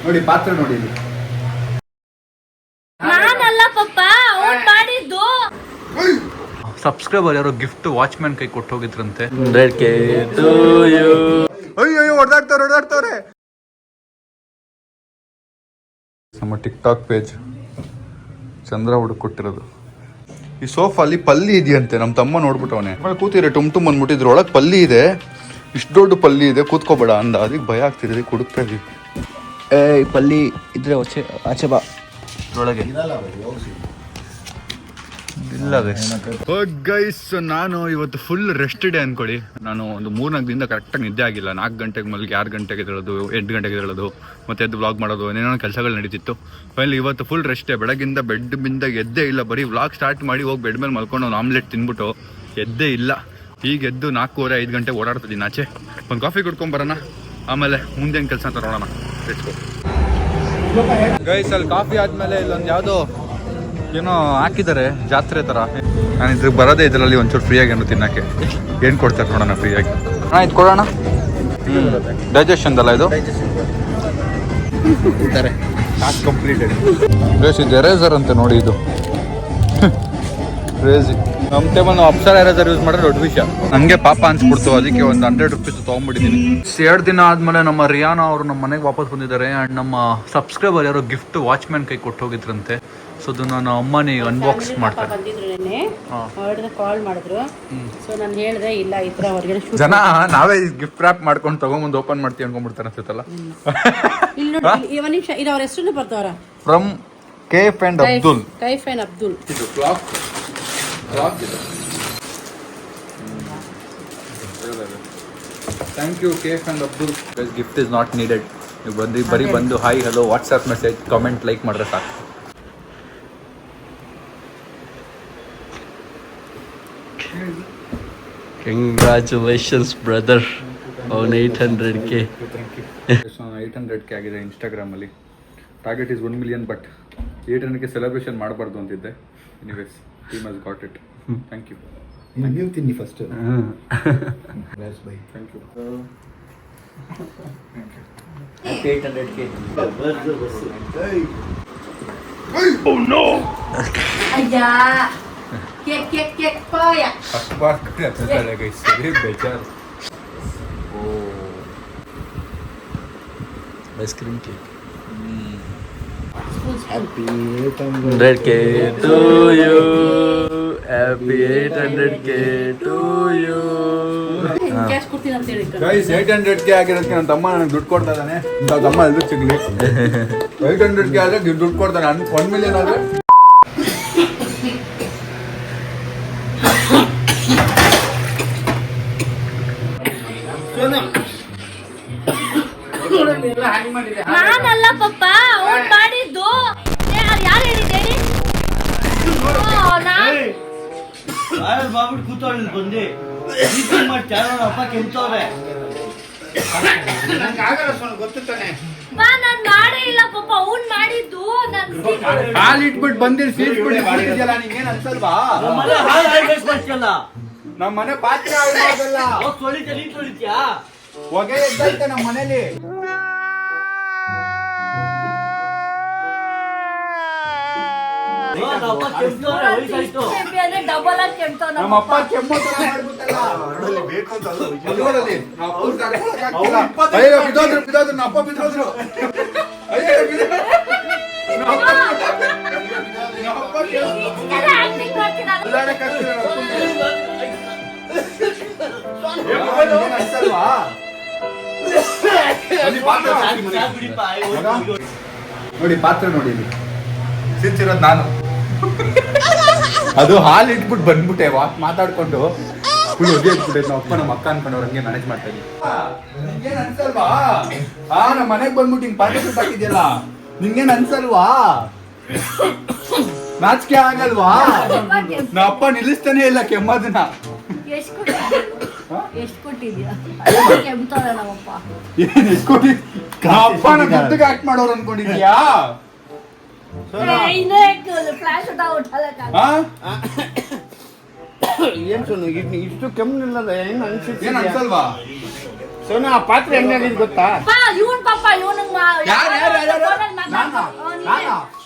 ನೋಡಿ ಪಾತ್ರ ನೋಡಿ ನಾನಲ್ಲ ಪಪ್ಪ ಅವ್ನು ಮಾಡಿದ್ದು. ಸಬ್ಸ್ಕ್ರೈಬರ್ ಯಾರೋ ಗಿಫ್ಟ್ ವಾಚ್ಮ್ಯಾನ್ ಕೈ ಕೊಟ್ಟು ಹೋಗಿದ್ರಂತೆ. ಅಯ್ಯೋ ಹೊಡೆದಾಡ್ತವ್ರೆ. ನಮ್ಮ ಟಿಕ್ಟಾಕ್ ಪೇಜ್ ಚಂದ್ರ ಹುಡುಕ್ ಕೊಟ್ಟಿರೋದು. ಈ ಸೋಫಾ ಅಲ್ಲಿ ಪಲ್ಲಿ ಇದೆಯಂತೆ. ನಮ್ಮ ತಮ್ಮ ನೋಡ್ಬಿಟ್ಟವನೆ ಕೂತಿದ್ರೆ ಟುಮ್ ಅಂದ್ಬಿಟ್ಟಿದ್ರು. ಒಳಗೆ ಪಲ್ಲಿ ಇದೆ, ಇಷ್ಟು ದೊಡ್ಡ ಪಲ್ಲಿ ಇದೆ, ಕೂತ್ಕೋಬೇಡ ಅಂದ. ಅದಕ್ಕೆ ಭಯ ಆಗ್ತಿರೋದು, ಕುಡುಕ್ತಾ ಇದೀವಿ. ಪಲ್ಲಿ ಇದ್ರೆ ಆಚೆ ಬಾ. ಒಳಗೆ ಇಲ್ಲ ಗೈಸ್, ನಾನು ಇವತ್ತು ಫುಲ್ ರೆಸ್ಟ್ ಡೇ ಅನ್ಕೊಳ್ಳಿ. ನಾನು ಒಂದು 3-4 ದಿನದಿಂದ ಕರೆಕ್ಟಾಗಿ ನಿದ್ದೆ ಆಗಿಲ್ಲ. 4 ಗಂಟೆಗೆ ಮಲಗಿ 6 ಗಂಟೆಗೆ ಎದ್ದೇಳೋದು, 8 ಗಂಟೆಗೆ ಎದ್ದೇಳೋದು, ಮತ್ತೆ ಎದ್ದು ವ್ಲಾಗ್ ಮಾಡೋದು, ಏನೇನೋ ಕೆಲಸಗಳು ನಡೀತಿತ್ತು. ಫೈನಲಿ ಇವತ್ತು ಫುಲ್ ರೆಸ್ಟ್ ಡೇ. ಬೆಳಗಿಂದ ಬೆಡ್ಮಿಂದ ಎದ್ದೇ ಇಲ್ಲ. ಬರೀ ವ್ಲಾಗ್ ಸ್ಟಾರ್ಟ್ ಮಾಡಿ ಹೋಗಿ ಬೆಡ್ ಮೇಲೆ ಮಲ್ಕೊಂಡು ಒಂದು ಆಮ್ಲೆಟ್ ತಿನ್ಬಿಟ್ಟು ಎದ್ದೇ ಇಲ್ಲ. ಈಗ ಎದ್ದು 4:30-5 ಗಂಟೆಗೆ ಓಡಾಡ್ತಿದ್ದೀನಿ ಆಚೆ. ಒಂದು ಕಾಫಿ ಕುಡ್ಕೊಂಬರೋಣ, ಆಮೇಲೆ ಮುಂದೇನು ಕೆಲಸ ಅಂತ ನೋಡೋಣ. ಗೈಸ್, ಅಲ್ಲಿ ಕಾಫಿ ಆದಮೇಲೆ ಇಲ್ಲೊಂದು ಯಾವುದೋ ಏನೋ ಹಾಕಿದ್ದಾರೆ ಜಾತ್ರೆ ಥರ. ನಾನು ಇದ್ರಿಗೆ ಬರೋದೇ ಇದರಲ್ಲಿ ಒಂಚೂರು ಫ್ರೀಯಾಗಿ ಏನೋ ತಿನ್ನೋಕ್ಕೆ. ಏನು ಕೊಡ್ತಾರೆ ನೋಡೋಣ ಫ್ರೀಯಾಗಿ. ಇದು ಕೊಡೋಣ. ಡೈಜೆಷನ್ದಲ್ಲ ಇದು? ಕಂಪ್ಲೀಟೆಡ್. ಗೈಸ್, ಇದು ಎರೇಸರ್ ಅಂತೆ ನೋಡಿ. ಇದು ಕ್ರೇಜಿ. ನಮ್ಮ ಟೈಮಲ್ಲಿ ನಾವು ಅಪ್ಸರ ಎರೇಸರ್ ಯೂಸ್ ಮಾಡಿದ್ರೆ ದೊಡ್ಡ ವಿಷಯ. ನನಗೆ ಪಾಪ ಅನ್ಸ್ಬಿಡ್ತು. ಅದಕ್ಕೆ ಒಂದು 100 ರೂಪೀಸ್ ತೊಗೊಂಡ್ಬಿಟ್ಟಿದ್ದೀನಿ. 2 ದಿನ ಆದಮೇಲೆ ನಮ್ಮ ರಿಯಾನಾ ಅವರು ನಮ್ಮ ಮನೆಗೆ ವಾಪಸ್ ಬಂದಿದ್ದಾರೆ. ಆ್ಯಂಡ್ ನಮ್ಮ ಸಬ್ಸ್ಕ್ರೈಬರ್ ಯಾರೋ ಗಿಫ್ಟ್ ವಾಚ್ಮ್ಯಾನ್ ಕೈ ಕೊಟ್ಟು ಹೋಗಿದ್ರಂತೆ. ಸೊ ಅದು ನಾನು ಅಮ್ಮನೇ ಅನ್ಬಾಕ್ಸ್ ಮಾಡ್ತಾರೆ. ಕಾಲ್ ಮಾಡಿದ್ರು. ಸೊ ನಾನು ಹೇಳಿದೆ ಇಲ್ಲ ಈ ಥರ ಹೊರಗಡೆ ಜನ ನಾವೇ ಗಿಫ್ಟ್ ರ್ಯಾಪ್ ಮಾಡ್ಕೊಂಡು ತಗೊಂಬಂದು ಓಪನ್ ಮಾಡ್ತೀವಿ ಅನ್ಕೊಂಡ್ಬಿಡ್ತಾರೆ ಅನ್ಸುತ್ತಲ್ಲ. ಇಲ್ಲಿ ನೋಡಿ, ಒಂದು ನಿಮಿಷ ಇದು ಅವ್ರ ಹೆಸರು ಬರ್ತಾವ್ರ. From Kaif and Abdul. Kaif and Abdul. ಇದು ಕ್ಲಾಕ್ ಇದೆ. Thank you Kaif and Abdul. Gift is not needed. ನೀವು ಬರೀ ಬಂದು hi hello WhatsApp message comment like ಮಾಡಿದ್ರೆ ಸಾಕು. Congratulations brother on 800k. 800k ಆಗಿದೆ ಇನ್ಸ್ಟಾಗ್ರಾಮಲ್ಲಿ. Target is 1 million, but 800k celebration ಮಾಡಬಾರ್ದು ಅಂತಿದ್ದೆ. Anyways, team has got it. Thank you. ನೀವು ತಿನ್ನಿ first. Thank you. 800k. Oh no! ಅಯ್ಯಾ, ಕೇಕ್ ಪಾಯ. ಫಸ್ಟ್ ಬಾರ್ ಕಟ್ಟಲೆ ಗೈಸ್, ಸರಿ ಬೇಜಾರು. Ice cream cake. Happy 800k to you. Happy 800k to you. Cash ಕೊಡ್ತೀನಿ ಅಂತ ಹೇಳಿ ಗೈಸ್, 800k ಆಗಿರೋದಕ್ಕೆ ನನ್ನ ತಮ್ಮ ನನಗೆ ದುಡ್ಡು ಕೊಡ್ತಾ ಇದ್ದಾನೆ. ನನ್ನ ತಮ್ಮ ಎಲ್ಲೂ ಸಿಗಲಿ. 800k ಆದರೆ ದುಡ್ಡು ಕೊಡ್ತಾನೆ. 1 million ಆದರೆ ನಾನಲ್ಲ ಪಪ್ಪ ಅವ್ನು ಮಾಡಿದ್ದು. ಯಾರು ಹೇಳಿದ್ದು ಹೇಳಿ? ಕೂತವಳು ಬಂದು ಅಪ್ಪ ಕೆಂತವ್ರೆ. ನಾನು ಮಾಡೇ ಇಲ್ಲ ಪಪ್ಪ, ಅವ್ನು ಮಾಡಿದ್ದು. ಹಾಲು ಇಟ್ಬಿಟ್ಟು ಬಂದಿರಿ ಸೀಟ್ಬಿಟ್ಟಿದ್ಯಲ್ಲ, ನಿಂಗೇನು ಅನ್ಸಲ್ವಾ? ನಮ್ಮ ಮನೆ ಪಾತ್ರೆ ಆಗೋದಲ್ಲ, ತೊಳಿತ್ಯಾ ಹೊಗೆ ಎದ್ದೈತೆ ನಮ್ಮ ಮನೇಲಿ. ಡಬಲ್ ಆಗಿ ಕೆಮ್ತಾವ ನಮ್ಮ ಅಪ್ಪ ಕೆಮ್ಮು ತರ ಮಾಡ್ಬಿಟ್ಟಲ್ಲ. ಅಯ್ಯೋ ಬಿದ್ದೋದ್ರು ನಮ್ಮ ಅಪ್ಪ ಬಿದ್ದೋದ್ರು. ನೋಡಿ ಪಾತ್ರ ನೋಡಿ, ಸಿಂಚಿರೋದು ನಾನು. ಅದು ಹಾಲು ಇಟ್ಬಿಟ್ಟು ಬಂದ್ಬಿಟ್ಟೆ ಮಾತಾಡ್ಕೊಂಡು ಫುಲ್ ಹೊಗೆ ಇಟ್ಬಿಟ್ಟೆ. ನಮ್ಮ ಅಪ್ಪ ನಮ್ಮ ಅಕ್ಕ ಅನ್ಕೊಂಡವ್ರು ಹಂಗೆ ಮ್ಯಾನೇಜ್ ಮಾಡ್ತಾ ಇದ್ವಿ. ನಿಂಗೇನ್ ಅನ್ಸಲ್ವಾ? ನಮ್ಮ ಮನೆಗ್ ಬಂದ್ಬಿಟ್ಟು ಹಿಂಗ್ ಪಾತ್ರೆ ಹಾಕಿದ್ಯಲ್ಲ, ನಿಂಗೇನ್ ಅನ್ಸಲ್ವಾ? ನಾಚಿಕೆ ಆಗಲ್ವಾ? ನಮ್ಮ ಅಪ್ಪ ನಿಲ್ಲಿಸ್ತಾನೆ ಇಲ್ಲ ಕೆಮ್ಮದನ್ನ. ಎಷ್ಟು ಕೊಟ್ಟಿದ್ಯಾ? ಕೆಮ್ತಾವ ನಮ್ಮಪ್ಪ. ಏನ್ ಎಷ್ಟು ಕೊಟ್ಟಿ? ಅಪ್ಪನ ಗದ್ದೆಗೆ ಆಕ್ಟ್ ಮಾಡೋರು ಅನ್ಕೊಂಡಿದ್ಯಾ? ಏನ್ ಸೋನು ಇಷ್ಟು ಕೆಮ್ಮನಿಲ್ಲ, ಏನ್ ಅನ್ಸಲ್ವಾ? ಸೋನು ಆ ಪಾತ್ರೆ ಹೆಂಗಾಗಿದ್ ಗೊತ್ತಾ? ಇವನ್ ಪಾಪ ಇವನಿಗೆ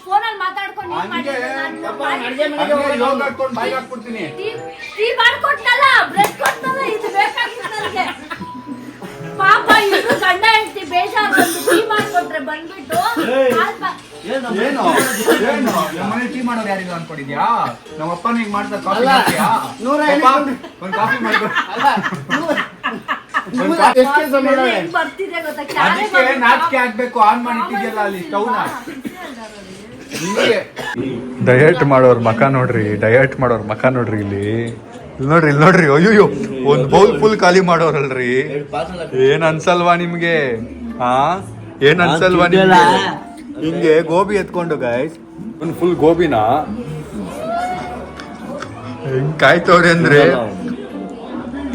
ಫೋನಲ್ಲಿ ಮಾತಾಡ್ಕೊಂಡು ನೀನ್ ಮಾಡಿದ್ರೆ ಟೀ ಮಾಡ್ಕೊಟ್ನಲ್ಲ ಬ್ರೆಡ್ ಕೊಟ್ನಲ್ಲ ಇದು ಬೇಕಾಗಿತ್ತು ನನಗೆ ಪಾಪ ಇಬ್ರು ಗಂಡ ಹೆಂಡತಿ ಬೇಜಾರು ಬಂದು ಟೀ ಮಾಡ್ಕೊಟ್ರೆ ಬಂದ್ಬಿಟ್ಟು ಏನು ನಮ್ಮನೆ ಟೀ ಮಾಡೋರು ಯಾರಿಲ್ಲ ಅನ್ಕೊಂಡಿದ್ಯಾ ನಮ್ಮ ಅಪ್ಪನ ಹಿಂಗ್ ಮಾಡ್ತಾರೆ ಕಾಫಿ ಮಾಡ್ತೀಯಾ ಒಂದು ಕಾಫಿ ಮಾಡ್ಕೊ ಹೆಂಗ್ ಬರ್ತಿದೆ ಗೊತ್ತಾ ಅದಕ್ಕೆ ನಾಚಿಕೆ ಆಗ್ಬೇಕು ಆನ್ ಮಾಡಿಟ್ಟಿದ್ಯಲ್ಲ ಅಲ್ಲಿ ಸ್ಟವ್ನ ಡಯಟ್ ಮಾಡೋರ್ ಮಕ ನೋಡ್ರಿ ಡಯಟ್ ಮಾಡೋರ್ ಮಕ ನೋಡ್ರಿ ಇಲ್ಲಿ ಇಲ್ಲಿ ನೋಡ್ರಿ ಅಯ್ಯೋ ಒಂದ್ ಬೌಲ್ ಫುಲ್ ಖಾಲಿ ಮಾಡೋರಲ್ರಿ ಏನ್ ಅನ್ಸಲ್ವಾ ನಿಮ್ಗೆ ಏನ್ ಅನ್ಸಲ್ವಾ ನಿಮ್ಗೆ ಹಿಂಗೆ ಗೋಬಿ ಎತ್ಕೊಂಡು ಗೈಸ್ ಒಂದ್ ಫುಲ್ ಗೋಬಿನ ಹೆಂಗ್ ಕಾಯ್ತವ್ರಿ ಅಂದ್ರೆ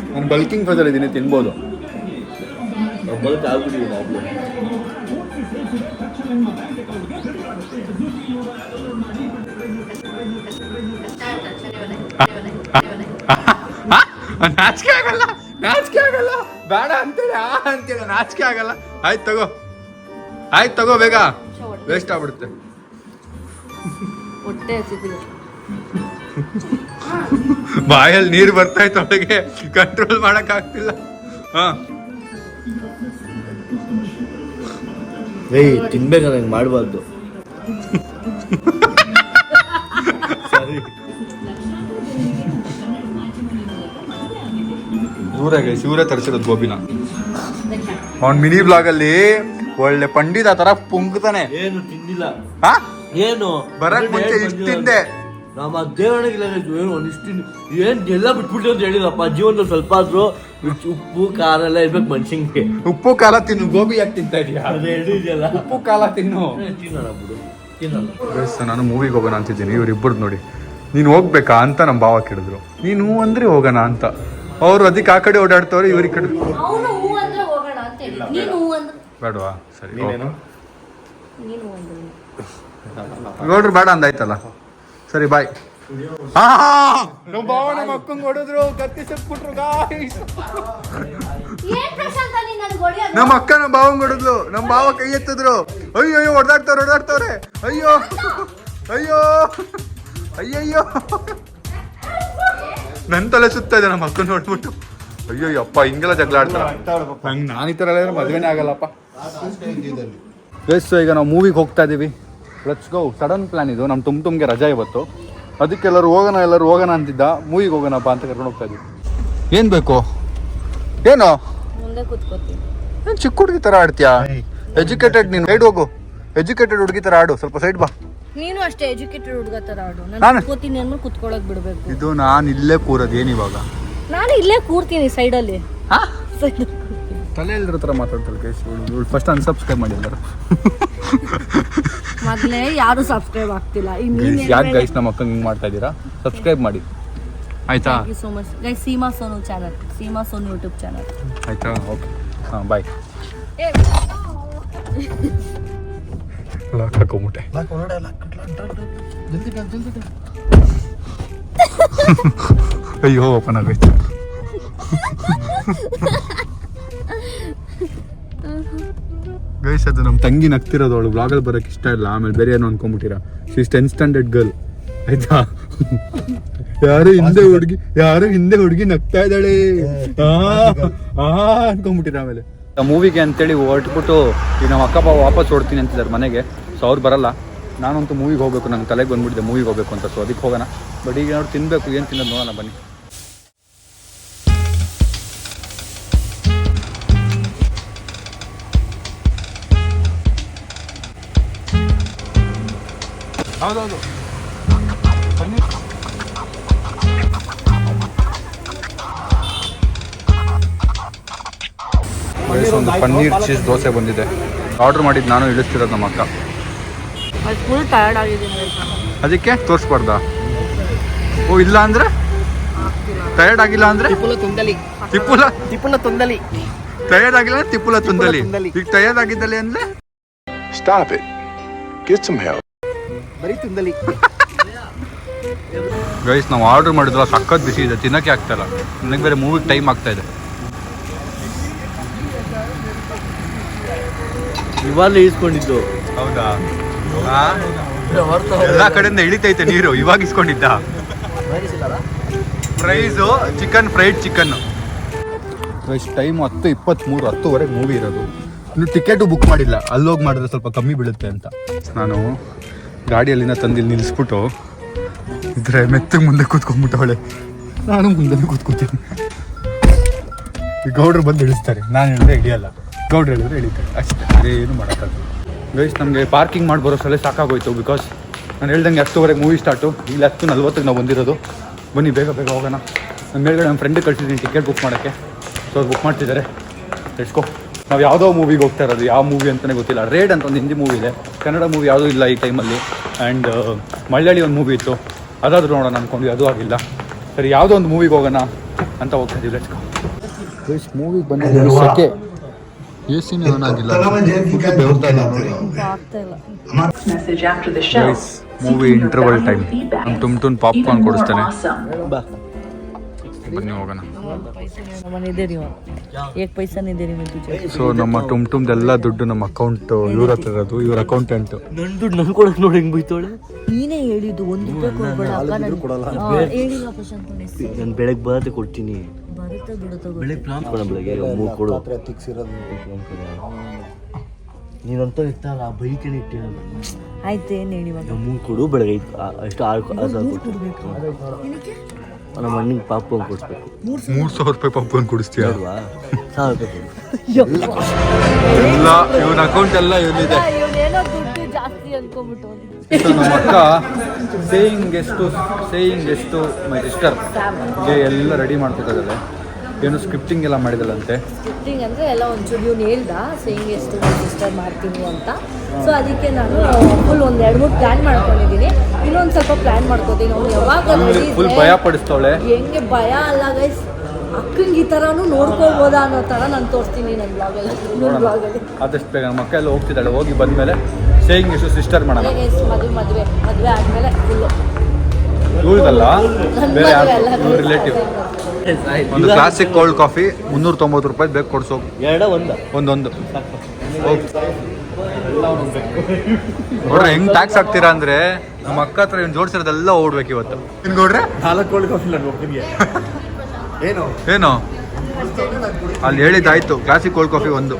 ನಾನು ಬಲ್ಕಿಂಗ್ ಫೇಸ್ ಅಲ್ಲಿ ಇದೀನಿ ತಿನ್ಬೋದು ನಾಚಿಕೆ ಆಗಲ್ಲ ಬೇಡ ಅಂತೇಳಿ ಅಂತೇಳಿ ನಾಚಿಕೆ ಆಗಲ್ಲ ಆಯ್ತು ತಗೋ ಬೇಗ ವೇಸ್ಟ್ ಆಗ್ಬಿಡುತ್ತೆ ಹೊಟ್ಟೆ ಹಸಿತಿದೆ ಬಾಯಲ್ಲಿ ನೀರು ಬರ್ತಾ ಇತ್ತು ಅವಳಿಗೆ ಕಂಟ್ರೋಲ್ ಮಾಡಕ್ ಆಗ್ತಿಲ್ಲ ಏಯ್ ತಿನ್ಬೇಕಂದ್ರೆ ಹಿಂಗೆ ಮಾಡಬಾರ್ದು. ಇವರೇ ತರಿಸಿರೋದು ಗೋಬಿನ ಅವ್ನ್ ಮಿನಿ ಬ್ಲಾಗ್ ಅಲ್ಲಿ ಒಳ್ಳೆ ಪಂಡಿತ ತರ ಪುಂಕ್ತಾನೆ. ಏನು ತಿಂದಿಲ್ಲ ಏನು ಬರಕ್ ಮುಂಚೆ ಇಷ್ಟು ತಿಂದೆ ನಮ್ಮ ದೇವಣಿಗೆ ಏನು ಒಂದಿಷ್ಟು ಏನ್ ಎಲ್ಲ ಬಿಟ್ಬಿಟ್ಟು ಅಂತ ಹೇಳಿದಪ್ಪ ಜೀವನದಲ್ಲಿ ಸ್ವಲ್ಪ ಆದ್ರೂ ಉಪ್ಪು ಖಾರ ಎಲ್ಲ ಇರ್ಬೇಕು ಮನುಷ್ಯಂಗೆ. ಉಪ್ಪು ಖಾರ ತಿನ್ನು ಗೋಬಿ ಯಾಕೆ ತಿಂತಾ ಇದೀಯಾ ಅದು ಹೇಳಿದ್ಯಲ್ಲ ಉಪ್ಪು ಖಾರ ತಿನ್ನು. ತಿನ್ನೋಣ ಬಿಡು ತಿನ್ನಲ್ಲ. ನಾನು ಮೂವಿಗೆ ಹೋಗೋಣ ಅಂತಿದ್ದೀನಿ ಇವ್ರಿಬ್ಬರು ನೋಡಿ ನೀನು ಹೋಗ್ಬೇಕಾ ಅಂತ ನಮ್ಮ ಭಾವ ಕೇಳಿದ್ರು ನೀನು ಅಂದ್ರೆ ಹೋಗೋಣ ಅಂತ ಅವ್ರು ಅದಕ್ಕೆ ಆ ಕಡೆ ಓಡಾಡ್ತವ್ರೆ ಇವ್ರಿಗೆ ಕಡೆ ಅವನು ಹೂ ಅಂದ್ರೆ ಹೋಗೋಣ ಅಂತ ಹೇಳಿ ನೀನು ಹೂ ಅಂದ್ರೆ ಬೇಡವಾ ಸರಿ ನೀನು ಹೂ ಅಂದ್ರೆ ನೋಡ್ರಿ ಬೇಡ ಅಂದಾಯ್ತಲ್ಲ ಸರಿ ಬಾಯ್. ನಮ್ಮ ಭಾವ ನಮ್ಮ ಅಕ್ಕಂಗೆ ಹೊಡೆದ್ರು ಕತ್ತಿ ಸಕ್ಬಿಟ್ರು ಗಾಯ್ಸ್. ಏನ್ ಪ್ರಶಾಂತ ನೀನ್ ನನಗೆ ಹೊಡೆಯೋದು ನಮ್ಮ ಅಕ್ಕ ನಮ್ಮ ಭಾವಂಗ್ ಹೊಡೆದ್ಲು ನಮ್ಮ ಭಾವ ಕೈ ಎತ್ತಿದ್ರು ಅಯ್ಯೋ ಹೊಡೆದಾಡ್ತವ್ರೆ ಅಯ್ಯೋ ಅಯ್ಯಯ್ಯೋ ನನ್ ತಲೆ ಸುತ್ತಾ ಇದೆ ನಮ್ಮ ಅಕ್ಕನ ನೋಡ್ಬಿಟ್ಟು ಅಯ್ಯೋ ಅಪ್ಪ ಹಿಂಗೆಲ್ಲ ಜಗಳ ಆಡ್ತಾರ ನಂಗೆ ನಾನು ಈ ಥರ ಎಲ್ಲ ಮದುವೆನೇ ಆಗಲ್ಲಪ್ಪ. ಎಸ್ ಈಗ ನಾವು ಮೂವಿಗೆ ಹೋಗ್ತಾ ಇದೀವಿ ಲೆಟ್ಸ್ ಗೋ. ಸಡನ್ ಪ್ಲಾನ್ ಇದು ನಮ್ಮ ತುಮ್ಗೆ ರಜಾ ಇವತ್ತು ಅದಕ್ಕೆ ಎಲ್ಲರೂ ಹೋಗೋಣ ಅಂತಿದ್ದ ಮೂವಿಗೆ ಹೋಗೋಣಪ್ಪ ಅಂತ ಕರ್ಕೊಂಡು ಹೋಗ್ತಾ ಇದೀವಿ. ಏನು ಬೇಕು ಏನು ಮುಂದೆ ಕೂತ್ಕೋತೀನಿ ಏನು ಚಿಕ್ಕ ಹುಡುಗಿ ಥರ ಆಡ್ತೀಯಾ ಎಜುಕೇಟೆಡ್ ನೀನು ಸೈಡ್ ಹೋಗು ಎಜುಕೇಟೆಡ್ ಹುಡುಗಿ ಥರ ಆಡು ಸ್ವಲ್ಪ ಸೈಡ್ ಬಾ. ನೀನು ಅಷ್ಟೇ ಎಜುಕೇಟೆಡ್ ಹುಡುಗ ತರ ಆಡು ನಾನು- ನಾನು ಕೂತೀನಿ ಅಂದ್ರೆ ಕುತ್ಕೊಳಕ್ ಬಿಡ್ಬೇಕು. ಇದು ನಾನು ಇಲ್ಲೇ ಕೂರೋದು ಏನಿವಾಗ ನಾನು ಇಲ್ಲೇ ಕೂರ್ತೀನಿ ಸೈಡಲ್ಲಿ ಸೈಡ್ ತಲೆ ಇಲ್ದ್ರ ಥರ ಮಾತಾಡ್ತಾಳೆ ಗೈಸ್ ಇವಳು ಫಸ್ಟ್ ಅನ್ಸಬ್ಸ್ಕ್ರೈಬ್ ಮಾಡಿದ್ದಾರೆ ಮೊದಲೇ ಯಾರು ಸಬ್ಸ್ಕ್ರೈಬ್ ಆಗ್ತಿಲ್ಲ ಯಾಕೆ ಗೈಸ್ ನಮ್ಮ ಅಕ್ಕಂಗೆ ಹಿಂಗೆ ಮಾಡ್ತಾ ಇದ್ದೀರಾ ಸಬ್ಸ್ಕ್ರೈಬ್ ಮಾಡಿ ಆಯ್ತಾ thank you so much guys Seema Sonu channel Seema Sonu YouTube channel ಆಯ್ತಾ ಓಕೆ ಹಾಂ ಬಾಯ್ ಲಾಕ್ ಹಾಕೊಂಬಿಟ್ಟೆ ಅಯ್ಯೋ ಓಪನ್ ಆಗೈತೆ ಗೈಸ್ ಅದು ನಮ್ಮ ತಂಗಿ ನಗ್ತಿರೋದು ಅವಳು ಬ್ಲಾಗಲ್ಲಿ ಬರೋಕ್ಕೆ ಇಷ್ಟ ಇಲ್ಲ ಆಮೇಲೆ ಬೇರೆ ಏನೋ ಅನ್ಕೊಂಬಿಟ್ಟಿರಾ ಶೀಸ್ 10th ಸ್ಟ್ಯಾಂಡರ್ಡ್ ಗರ್ಲ್ ಆಯ್ತಾ ಯಾರು ಹಿಂದೆ ಹುಡುಗಿ ನಗ್ತಾ ಇದ್ದಾಳೆ ಅನ್ಕೊಂಬಿಟ್ಟಿರ ಆಮೇಲೆ ಮೂವಿಗೆ ಅಂತೇಳಿ ಹೊರಟ್ಬಿಟ್ಟು ಈಗ ನಮ್ಮ ಅಕ್ಕ ವಾಪಸ್ ಹೊಡ್ತೀನಿ ಅಂತಿದ್ದಾರೆ ಮನೆಗೆ ಸೊ ಅವ್ರು ಬರಲ್ಲ ನಾನಂತೂ ಮೂವಿಗೆ ಹೋಗ್ಬೇಕು ನಂಗೆ ತಲೆಗೆ ಬಂದ್ಬಿಟ್ಟಿದೆ ಮೂವಿಗೆ ಹೋಗ್ಬೇಕು ಅಂತ ಸೊ ಅದಕ್ಕೆ ಹೋಗೋಣ ಬಟ್ ಈಗ ನಾವು ತಿನ್ಬೇಕು ಏನು ತಿನ್ನೋದು ನೋಡೋಣ ಬನ್ನಿ. ಹೌದೌದು ಒಂದು ಪನ್ನೀರ್ ಚೀಸ್ ದೋಸೆ ಬಂದಿದೆ ಆರ್ಡರ್ ಮಾಡಿದ್ದು ನಾನು ಇಳಿಸ್ತಿರೋದು ನಮ್ಮ ಅಕ್ಕ ಅದು ಫುಲ್ ಟಯರ್ಡ್ ಆಗಿದ್ದೀನಿ ಅದಕ್ಕೆ ತೋರಿಸ್ಬಾರ್ದಾ ಓ ಇಲ್ಲ ಅಂದ್ರೆ ಟಯರ್ಡ್ ಆಗಿಲ್ಲ ಅಂದ್ರೆ ತಿಪ್ಪುಲ ತುಂದಲಿ ಟಯರ್ಡ್ ಆಗಿಲ್ಲ ಅಂದ್ರೆ ತಿಪ್ಪುಲ ತುಂದಲಿ ಈಗ ಟಯರ್ಡ್ ಆಗಿದ್ದಲ್ಲಿ ಅಂದ್ರೆ Stop it. Get some help. ಬರೀ ತುಂದಲಿ. ಗೈಸ್ ನಾವು ಆರ್ಡರ್ ಮಾಡಿದ್ವಲ್ಲ ಸಖತ್ ಬಿಸಿ ಇದೆ ತಿನ್ನಕ್ಕೆ ಆಗ್ತಾ ಇಲ್ಲ ನನಗೆ ಬೇರೆ ಮೂವಿಗೆ ಟೈಮ್ ಆಗ್ತಾ ಇದೆ ಇವಾಗಲೇ ಈಸ್ಕೊಂಡಿದ್ದು. ಹೌದಾ? ಎಲ್ಲ ಕಡೆಯಿಂದ ಇಳಿತೈತೆ ನೀರು, ಇವಾಗ ಇಸ್ಕೊಂಡಿದ್ದ. Price chicken, fried chicken. Time 10:23, 10:00ವರೆಗೆ ಮೂವಿ ಇರೋದು. ಇನ್ನು ಟಿಕೆಟು ಬುಕ್ ಮಾಡಿಲ್ಲ, ಅಲ್ಲೋಗಿ ಮಾಡಿದ್ರೆ ಸ್ವಲ್ಪ ಕಮ್ಮಿ ಬೀಳುತ್ತೆ ಅಂತ. ನಾನು ಗಾಡಿಯಲ್ಲಿನ ತಂದಿಲ್ಲಿ ನಿಲ್ಲಿಸ್ಬಿಟ್ಟು ಇದ್ರೆ ಮೆತ್ತಗೆ ಮುಂದೆ ಕೂತ್ಕೊಂಡ್ಬಿಟ್ಟವಳೆ. ನಾನು ಮುಂದೆ ಕೂತ್ಕೊತೀನಿ. ಈ ಗೌಡ್ರು ಬಂದು ಇಳಿಸ್ತಾರೆ, ನಾನು ಹೇಳಿದ್ರೆ ಹಿಡಿಯಲ್ಲ, ಗೌಡ್ರು ಹೇಳಿದ್ರೆ ಇಳಿತಾರೆ ಅಷ್ಟೇ, ಅದೇನು ಮಾಡೋಕ್ಕಾಗಲ್ಲ. ಗೈಸ್ ನಮಗೆ ಪಾರ್ಕಿಂಗ್ ಮಾಡಿ ಬರೋ ಸಲ ಸಾಕಾಗೋಯ್ತು. ಬಿಕಾಸ್ ನಾನು ಹೇಳ್ದಂಗೆ 10:00ವರೆಗೆ ಮೂವಿ ಸ್ಟಾರ್ಟು, ಇಲ್ಲಿ 10:40 ನಾವು ಬಂದಿರೋದು. ಬನ್ನಿ ಬೇಗ ಬೇಗ ಹೋಗೋಣ. ನನ್ನ ಮೇಲ್ಗಡೆ ನಮ್ಮ ಫ್ರೆಂಡಿಗೆ ಕಳಿಸಿದ್ದೀನಿ ಟಿಕೆಟ್ ಬುಕ್ ಮಾಡೋಕ್ಕೆ. ಸೊ ಅವ್ರು ಬುಕ್ ಮಾಡ್ತಿದ್ದಾರೆ. ಲೆಟ್ಸ್ಕೋ. ನಾವು ಯಾವುದೋ ಮೂವಿಗೆ ಹೋಗ್ತಾ ಇರೋದು, ಯಾವ ಮೂವಿ ಅಂತಲೇ ಗೊತ್ತಿಲ್ಲ. ರೇಡ್ ಅಂತ ಒಂದು ಹಿಂದಿ ಮೂವಿ ಇದೆ, ಕನ್ನಡ ಮೂವಿ ಯಾವುದೂ ಇಲ್ಲ ಈ ಟೈಮಲ್ಲಿ. ಆ್ಯಂಡ್ ಮಲಯಾಳಿ ಒಂದು ಮೂವಿ ಇತ್ತು, ಅದಾದರೂ ನೋಡೋಣ ಅಂದ್ಕೊಂಡ್ವಿ, ಅದು ಆಗಿಲ್ಲ. ಸರಿ ಯಾವುದೋ ಒಂದು ಮೂವಿಗೆ ಹೋಗೋಣ ಅಂತ ಹೋಗ್ತಾ ಇದ್ದೀವಿ. ಲೆಟ್ಸ್ಕೋ. ಗೈಸ್ ಮೂವಿಗೆ ಬಂದಿದ್ದೀವಿ, ಸೆಕೆ, ಎ ಸಿನೇ ಆನ್ ಆಗಿಲ್ಲ. Guys movie interval time. ನಮ್ಮ ಟುಮ್ ಪಾಪ್ಕಾರ್ನ್ ಕೊಡಿಸ್ತಾನೆ. ಬನ್ನಿ ಹೋಗೋಣ. ಸೊ ನಮ್ಮ ಟುಮ್ದೆಲ್ಲ ದುಡ್ಡು ನಮ್ಮ ಅಕೌಂಟ್ ಇವ್ರ ಹತ್ರ ಇರೋದು, ಇವ್ರ ಅಕೌಂಟೆಂಟ್. ನನ್ನ ದುಡ್ಡು ನನ್ ಕೊಡಕ್ ನೋಡಿ ಹೆಂಗ್ ಬೈತಾಳೆ. ನೀನೇ ಹೇಳಿದ್ದು ₹1 ಕೊಡಬೇಡ ನಾನು ಬೆಳಗ್ಗೆ ಬರತ್ತೆ ಕೊಡ್ತೀನಿ. ಬೆಳಗ್ಗೆ ಪ್ಲಾನ್ ಕೊಡ, ಬೆಳಗ್ಗೆ 3 ಕೊಡು. ನೀನಂತ ಇತ್ತಲ್ಲ ಬೈಕೇನೆ ಇಟ್ಟಿರಲ್ಲ. ಆಯ್ತು, ಏನು ಹೇಳಿ ಇವಾಗ? 3 ಕೊಡು, ಬೆಳಗ್ಗೆ ಎಷ್ಟು 6 ಕೊಡ್ಬೇಕು. ನಮ್ಮ ಅಣ್ಣಿಗೆ ಪಾಪ್ಕಾರ್ನ್ ಕೊಡಿಸ್ಬೇಕು. ₹3,000 ಪಾಪ್ಕಾರ್ನ್ ಕೊಡಿಸ್ತೀಯ? ಅಲ್ವಾ? 1,000 ಎಲ್ಲ ಇವನ ಅಕೌಂಟ್ ಎಲ್ಲ ಇವನಿದೆ. ಇವನೇನೋ ದುಡ್ಡು ಜಾಸ್ತಿ ಅನ್ಕೊಂಡ್ಬಿಟ್ಟು ನಮ್ಮ ಅಕ್ಕ ಸೇಯಿಂಗ್ ಎಷ್ಟು ಮೈ ಸಿಸ್ಟರ್ ಎಲ್ಲ ರೆಡಿ ಮಾಡ್ತಿದ್ದಾಳೆ. ಏನು ಸ್ಕ್ರಿಪ್ಟಿಂಗ್ ಎಲ್ಲ ಮಾಡಿದಲ್ಲಂತೆ. ಸ್ಕ್ರಿಪ್ಟಿಂಗ್ ಅಂದರೆ ಎಲ್ಲ ಒಂಚೂರು ಇವ್ನು ಹೇಳ್ದ ಸೇಯಿಂಗ್ ಎಷ್ಟು ಸಿಸ್ಟರ್ ಮಾಡ್ತೀನಿ ಅಂತ. ಸೊ ಅದಕ್ಕೆ ನಾನು ಫುಲ್ 1-2-3 ಪ್ಲ್ಯಾನ್ ಮಾಡ್ಕೊಂಡಿದ್ದೀನಿ. ಇನ್ನೊಂದು ಸ್ವಲ್ಪ ಪ್ಲ್ಯಾನ್ ಮಾಡ್ಕೋತೀನಿ. ಅವ್ನು ಯಾವಾಗ ಫುಲ್ ಭಯ ಪಡಿಸ್ತಾವಳೆ. ಹೆಂಗೆ ಭಯ ಅಲ್ಲ ಗೈಸ್, ಅಕ್ಕಂಗೆ ಈ ಥರನೂ ನೋಡ್ಕೋಬೋದಾ ಅನ್ನೋ ಥರ ನಾನು ತೋರಿಸ್ತೀನಿ ನನ್ನ ಬ್ಲಾಗಲ್ಲಿ. ಆದಷ್ಟು ಬೇಗ ನಮ್ಮ ಅಕ್ಕ ಎಲ್ಲ ಹೋಗ್ತಿದ್ದಾಳೆ. ಹೋಗಿ ಬಂದಮೇಲೆ ಸೇಯಿಂಗ್ ಎಷ್ಟು ಸಿಸ್ಟರ್ ಮಾಡೋಣ. ಗೈಸ್ ಮದುವೆ ಆದಮೇಲೆ ಫುಲ್ಲು ಇವ್ರದಲ್ಲ, ಬೇರೆ ಯಾರು ರಿಲೇಟಿವ್. ಒಂದು ಕ್ಲಾಸಿಕ್ ಕೋಲ್ಡ್ ಕಾಫಿ ₹390 ಬೇಕು, ಕೊಡ್ಸೋ. ಒಂದೊಂದು ನೋಡ್ರೆ ಹೆಂಗ್ ಟ್ಯಾಕ್ಸ್ ಹಾಕ್ತೀರಾ ಅಂದ್ರೆ, ನಮ್ಮ ಅಕ್ಕ ಹತ್ರ ಇವ್ನು ಜೋಡಿಸಿರೋದೆಲ್ಲ ಓಡ್ಬೇಕು ಇವತ್ತು. ನೋಡ್ರೆ 4 ಕೋಲ್ಡ್ ಕಾಫಿ ನಾನು ಒಬ್ಬನಿಗೆ ಏನು ಅಲ್ಲಿ ಹೇಳಿದ್ದಾಯ್ತು. ಕ್ಲಾಸಿಕ್ ಕೋಲ್ಡ್ ಕಾಫಿ ಒಂದು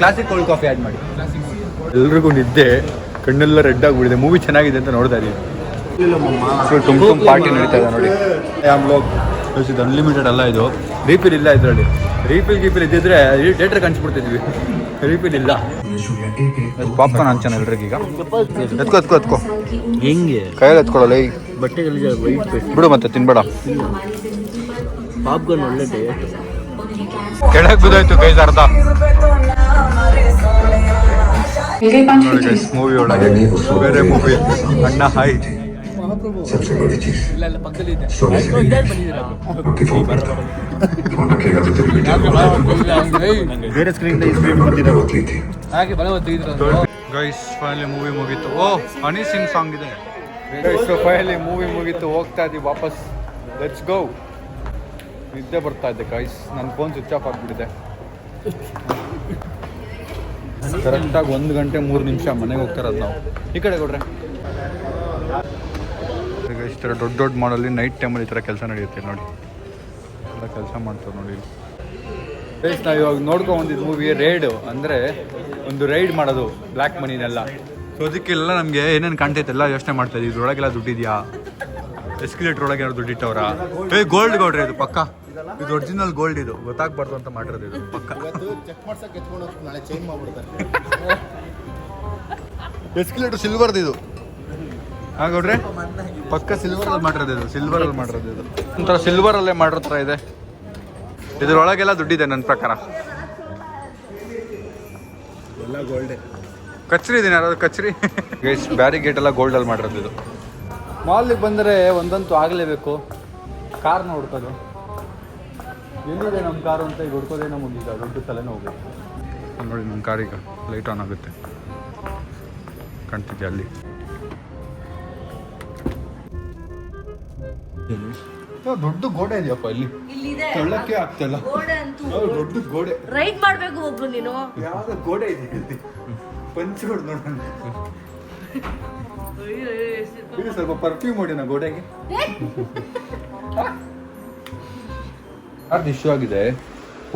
ಕ್ಲಾಸಿಕ್ ಕೋಲ್ಡ್ ಕಾಫಿ ಆ್ಯಡ್ ಮಾಡಿ. ಎಲ್ರಿಗೂ ನಿದ್ದೆ, ಕಣ್ಣೆಲ್ಲ ರೆಡ್ ಆಗಿಬಿಡಿದೆ. ಮೂವಿ ಚೆನ್ನಾಗಿದೆ ಅಂತ ನೋಡ್ತಾ ಇದೀವಿ. ಟುಮ್ ಪಾರ್ಟಿ ನಡೀತಾ ಇದೆ ನೋಡಿ. ಇದು ಅನ್ಲಿಮಿಟೆಡ್ ಅಲ್ಲ, ಇದು ರೀಫಿಲ್ ಇಲ್ಲ ಇದರಲ್ಲಿ. ರೀಫಿಲ್ ಇದ್ದಿದ್ರೆ ಥಿಯೇಟರ್ ಕಾಣಿಸ್ಬಿಡ್ತಿದ್ವಿ. ರೀಫಿಲ್ ಇಲ್ಲ. ಪಾಪ್ಕಾರ್ನ್ ಹಂಚಾನ ಎಲ್ರಿಗೆ ಈಗ. ಎತ್ಕೋ ಹೆಂಗೆ ಕೈಯಲ್ಲಿ ಎತ್ಕೊಳ್ಳಲ್ಲ. ಈ ಬಟ್ಟೆಗಳಿಗೆ ಬಿಡು ಮತ್ತೆ ತಿನ್ಬೇಡ. ಪಾಪ್ಕಾರ್ನ್ ಒಳ್ಳೆ ಟೇಸ್ಟ್. ಕೆಳಗೆ ಬಿದ್ದೋಯ್ತು ಗೈಸ್ ಅರ್ಧ. ಮೂವಿ ಒಳಗೆ ಬೇರೆ ಮೂವಿ ಅಣ್ಣ ಹಾಯ್. सबसे बड़ी चीज सोने से आपकी फोन करता हूँ। फोन रखेगा तो तेरी बेटी ಬೇರೆ ಸ್ಕ್ರೀನ್ होती थी। ಗೈಸ್ ಫೈನಲಿ ಮೂವಿ ಮುಗೀತು. ಓ ಹನಿ ಸಿಂಗ್ ಸಾಂಗ್ ಇದೆ. ಫೈನಲಿ ಮೂವಿ ಮುಗೀತು, ಹೋಗ್ತಾ ಇದ್ದೀವಿ ವಾಪಸ್. Let's go. ನಿದ್ದೆ ಬರ್ತಾ ಇದೆ ಗೈಸ್, ನನ್ನ ಫೋನ್ ಸ್ವಿಚ್ ಆಫ್ ಆಗಿಬಿಟ್ಟಿದೆ. ಕರೆಕ್ಟಾಗಿ 1 ಗಂಟೆ 3 ನಿಮಿಷ ಮನೆಗೆ ಹೋಗ್ತಾ ಇರೋದು ನಾವು. ಈ ಕಡೆ ಕೊಡ್ರೆ ಈ ಥರ ದೊಡ್ಡ ಮಾಡಲ್ಲಿ ನೈಟ್ ಟೈಮಲ್ಲಿ ಈ ಥರ ಕೆಲಸ ನಡೆಯುತ್ತೆ ನೋಡಿ. ಎಲ್ಲ ಕೆಲಸ ಮಾಡ್ತಾರೆ ನೋಡಿ. ಗೈಸ್ ನಾವು ಇವಾಗ ನೋಡ್ಕೊಂಡು ಬಂದಿದ್ದು ಮೂವಿ ರೇಡ್, ಅಂದರೆ ಒಂದು ರೈಡ್ ಮಾಡೋದು ಬ್ಲ್ಯಾಕ್ ಮನಿನೆಲ್ಲ. ಸೊ ಅದಕ್ಕೆಲ್ಲ ನಮಗೆ ಏನೇನು ಕಾಣ್ತೈತೆ ಎಲ್ಲ ಯೋಚನೆ ಮಾಡ್ತಾ ಇದ್ದೀವಿ. ಇದ್ರೊಳಗೆಲ್ಲ ದುಡ್ಡಿದೆಯಾ, ಎಸ್ಕಲೇಟರ್ ಒಳಗೆ ಏನಾದ್ರು ದುಡ್ಡಿಟ್ಟವ್ರ. ಗೋಲ್ಡ್ ಗೌಡ್ರೆ ಇದು ಪಕ್ಕ, ಇದು ಒರಿಜಿನಲ್ ಗೋಲ್ಡ್, ಇದು ಗೊತ್ತಾಗ್ಬಾರ್ದು ಅಂತ ಮಾಡಿರೋದು ಇದು ಪಕ್ಕ. ಎಸ್ಕಲೇಟರ್ ಸಿಲ್ವರ್ದು ಇದು ಹಾಗೌಡ್ರೆ ಪಕ್ಕ ಸಿಲ್ವರಲ್ಲಿ ಮಾಡಿರೋದು ಇದು. ಸಿಲ್ವರಲ್ಲಿ ಮಾಡಿರೋದು ಇದು ಒಂಥರ ಸಿಲ್ವರಲ್ಲೇ ಮಾಡಿರೋ ಥರ ಇದೆ. ಇದ್ರೊಳಗೆಲ್ಲ ದುಡ್ಡಿದೆ ನನ್ನ ಪ್ರಕಾರ. ಎಲ್ಲ ಗೋಲ್ಡೆ. ಕಚ್ರಿ ಇದೀನಿ ಯಾರಾದ್ರು ಕಚ್ರಿ. ಗೈಸ್ ಬ್ಯಾರಿಗೇಟ್ ಎಲ್ಲ ಗೋಲ್ಡಲ್ಲಿ ಮಾಡಿರೋದು ಇದು. ಮಾಲಿಗೆ ಬಂದರೆ ಒಂದಂತೂ ಆಗಲೇಬೇಕು, ಕಾರ್ನ ಹುಡ್ಕೋದು. ಎಲ್ಲಿದೆ ನಮ್ಮ ಕಾರು ಅಂತ ಈಗ ಹುಡ್ಕೋದೇನೋ ಮುಂದೀಗ ದೊಡ್ಡ ತಲೆನೋ ಹೋಗ್ಬೇಕು. ನೋಡಿ ನಮ್ಮ ಕಾರೀಗ ಲೈಟ್ ಆನ್ ಆಗುತ್ತೆ, ಕಾಣ್ತಿದ್ದೆ ಅಲ್ಲಿ. ದೊಡ್ಡ ಗೋಡೆ ಇದೆಯಪ್ಪ ಇಲ್ಲಿ ಇಲ್ಲಿದೆ ತೊಳ್ಳಕ್ಕೆ ಆಗ್ತಿಲ್ಲ ಗೋಡೆ ಅಂತೂ ದೊಡ್ಡ ಗೋಡೆ ರೈಡ್ ಮಾಡ್ಬೇಕು ಒಬ್ರು ನೀನು. ಯಾವ್ದೋ ಗೋಡೆ ಇದೆ ಇಲ್ಲಿ ಪಂಚ್ ಹೊಡ್ ನೋಡೋಣ ಇದು ಸ್ವಲ್ಪ ಪರ್ಫ್ಯೂಮ್ ಹೊಡಿನ ಗೋಡೆಗೆ ಅದು ಇಶ್ಯೂ ಆಗಿದೆ.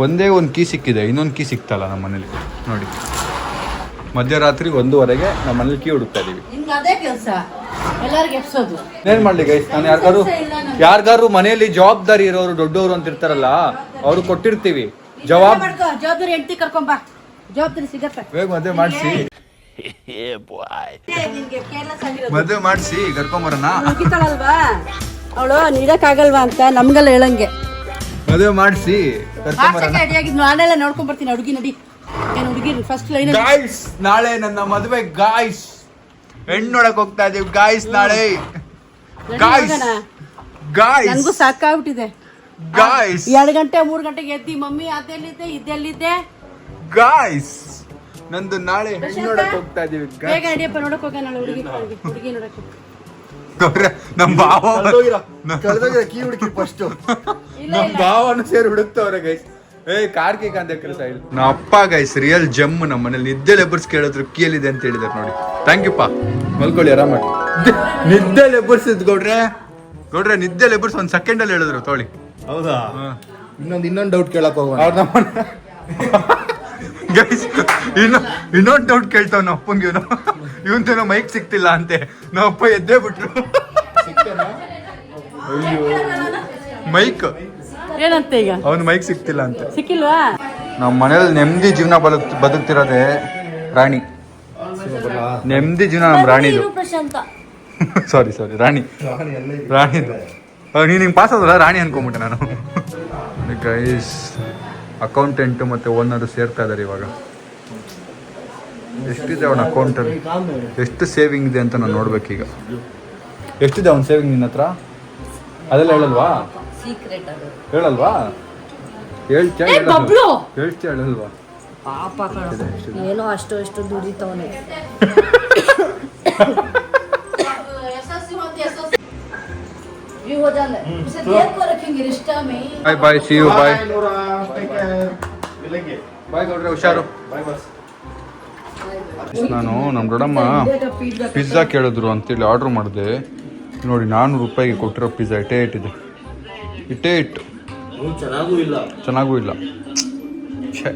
ಒಂದೇ ಒಂದು ಕೀ ಸಿಕ್ಕಿದೆ, ಇನ್ನೊಂದು ಕೀ ಸಿಕ್ತಲ್ಲ ನಮ್ಮ ಮನೇಲಿ ನೋಡಿ. ಮಧ್ಯರಾತ್ರಿ 1:30ಗೆ ನಮ್ಮ ಮನೇಲಿ ಕೀ ಹುಡುಕ್ತಾ ಇದೀವಿ. ನಿಮ್ಗೆ ಅದೇ ಕೆಲಸ ಎಲ್ಲರಿಗೂ ಎಪ್ಸೋದು. ಏನ್ ಮಾಡ್ಲಿ ಗೈಸ್, ನಾನು ಯಾರಿಗಾರು ಮನೆಯಲ್ಲಿ ಜವಾಬ್ದಾರಿ ಇರೋರು ದೊಡ್ಡವರು ಅಂತ ಇರ್ತಾರಲ್ಲ ಅವ್ರು ಕೊಟ್ಟಿರ್ತೀವಿ ಜವಾಬ್ದಾರಿ ಹೆಂಡತಿ ಕರ್ಕೊಂಬ, ಜವಾಬ್ದಾರಿ ಸಿಗತ್ತೆ. ಬೇಗ ಮದುವೆ ಮಾಡಿಸಿ ನಿನ್ಗೆ ಕೇರ್ಲೆಸ್ ಆಗಿರೋದು. ಮದುವೆ ಮಾಡಿಸಿ ಕರ್ಕೊಂಬರೋಣ. ಮುಗಿತಾಳಲ್ವಾ ಅವಳು ನೀಡಕ್ಕಾಗಲ್ವಾ ಅಂತ ನಮ್ಗೆಲ್ಲ ಹೇಳಂಗೆ. ಮದುವೆ ಮಾಡಿಸಿ ಕರ್ಕೊಂಬರೋಣ. ಅಡಿಯಾಗಿದ್ ನಾನೆಲ್ಲ ನೋಡ್ಕೊಂಡ್ ಬರ್ತೀನಿ. ಹುಡುಗಿ ನಡಿ, ಏನ್ ಹುಡುಗಿ ಫಸ್ಟ್ ಲೈನ್. ಗಾಯ್ಸ್ ನಾಳೆ ನನ್ನ ಮದುವೆ ಗಾಯ್ಸ್, ಹೆಣ್ಣು ನೋಡಕ್ ಹೋಗ್ತಾ ಇದೀವಿ ಗಾಯ್ಸ್ ನಾಳೆ. ಗಾಯ್ಸ್ ಗಾಯ್ಸ್ ನನ್ಗೂ ಸಾಕಾಗ್ಬಿಟ್ಟಿದೆ. ಗಾಯ್ಸ್ 2 ಗಂಟೆ 3 ಗಂಟೆಗೆ ಎದ್ದಿ ಮಮ್ಮಿ ಅದೆಲ್ಲಿದ್ದೆ ಇದೆಲ್ಲಿದ್ದೆ. ಗಾಯ್ಸ್ ನಂದು ನಾಳೆ ಹೆಣ್ಣು ನೋಡಕ್ ಹೋಗ್ತಾ ಇದೀವಿ. ಬೇಗ ನಡಿಯಪ್ಪ, ನೋಡಕ್ ಹೋಗ ನಾಳೆ ಹುಡುಗಿ ನೋಡಕ್. ನಮ್ ಭಾವ ಕೀ ಹುಡುಕಿ ಫಸ್ಟ್ ನಮ್ ಭಾವನು ಸೇರಿ ಹುಡುಕ್ತವ್ರೆ ಗೈಸ್. ಕಾರ್ಕಿಕ್ ಅಂತ ಕೆಲಸ ಇಲ್ಲ. ನಮ್ಮ ಅಪ್ಪ ಗೈಸ್ ರಿಯಲ್ ಜಮ್. ನಮ್ಮ ಮನೇಲಿ ನಿದ್ದೆ ಲೆಬರ್ಸ್ ಕೇಳಿದ್ರು ಕೀಲಿದೆ ಅಂತ ಹೇಳಿದಾರೆ ನೋಡಿ. ಥ್ಯಾಂಕ್ ಯು ಪಾ, ಮಲ್ಕೊಳ್ಳಿ ಆರಾಮಾಗಿ. ನಿದ್ದೆ ಲೆಬರ್ಸ್ ಗೌಡ್ರೆ ನಿದ್ದೆ ಲೆಬರ್ಸ್ 1 ಸೆಕೆಂಡ್ ಅಲ್ಲಿ ಹೇಳಿದ್ರು ತೊಳಿ. ಹೌದಾ? ಇನ್ನೊಂದು ಡೌಟ್ ಕೇಳಕ್ ಹೋಗೋಣ. ಅವ್ರ ನಮ್ಮ ಗೈಸ್ ಇನ್ನೊಂದು ಡೌಟ್ ಕೇಳ್ತಾವ ನಮ್ಮ ಅಪ್ಪಂಗೆ. ಇವನ್ತೇನೋ ಮೈಕ್ ಸಿಕ್ತಿಲ್ಲ ಅಂತೆ. ನಮ್ಮಪ್ಪ ಎದ್ದೇ ಬಿಟ್ರು. ಅಯ್ಯೋ ಮೈಕ್ ಏನಂತ ಈಗ ಅವನು ಮೈಕ್ ಸಿಕ್ತಿಲ್ಲ ಅಂತ. ಸಿಕ್ಕಿಲ್ವಾ? ನಮ್ಮ ಮನೇಲಿ ನೆಮ್ಮದಿ ಜೀವನ ಬದುಕ್ತಿರೋದೇ ರಾಣಿ. ನೆಮ್ಮದಿ ಜೀವನ ನಮ್ಮ ರಾಣಿದು. ಪ್ರಶಾಂತ ಸಾರಿ ರಾಣಿದು. ನೀನು ಹಿಂಗೆ ಪಾಸ್ ಆದಲ್ಲ ರಾಣಿ ಅನ್ಕೊಂಬಿಟ್ಟೆ ನಾನು. ಗೈಸ್ ಅಕೌಂಟೆಂಟು ಮತ್ತು ಓನರು ಸೇರ್ತಾ ಇದ್ದಾರೆ ಇವಾಗ. ಎಷ್ಟಿದೆ ಅವನ ಅಕೌಂಟಲ್ಲಿ, ಎಷ್ಟು ಸೇವಿಂಗ್ ಇದೆ ಅಂತ ನಾನು ನೋಡ್ಬೇಕೀಗ. ಎಷ್ಟಿದೆ ಅವನ ಸೇವಿಂಗ್ ನಿನ್ನ ಹತ್ರ? ಅದೆಲ್ಲ ಹೇಳಲ್ವಾ? ಸೀಕ್ರೆಟ್ ಅದು. ಹೇಳಲ್ವಾ? ಹೇಳ್ತೀಯ ಹೇಳಲ್ವಾ? ಪಾಪ ಏನೋ ಅಷ್ಟು ದುಡಿತವನೆ. ಬಾಯ್ ಸಿ ಯು ಬಾಯ್ ಗೌಡ್ರೆ, ಹುಷಾರು. ನಾನು ನಮ್ಮ ದೊಡ್ಡಮ್ಮ ಪಿಜ್ಜಾ ಕೇಳಿದ್ರು ಅಂತೇಳಿ ಆರ್ಡ್ರ್ ಮಾಡಿದೆ ನೋಡಿ. 400 ರೂಪಾಯಿಗೆ ಕೊಟ್ಟಿರೋ ಪಿಜ್ಜಾ ಇಟ್ಟೇ ಇಟ್ಟು ಚೆನ್ನಾಗೂ ಇಲ್ಲ. ಛೇ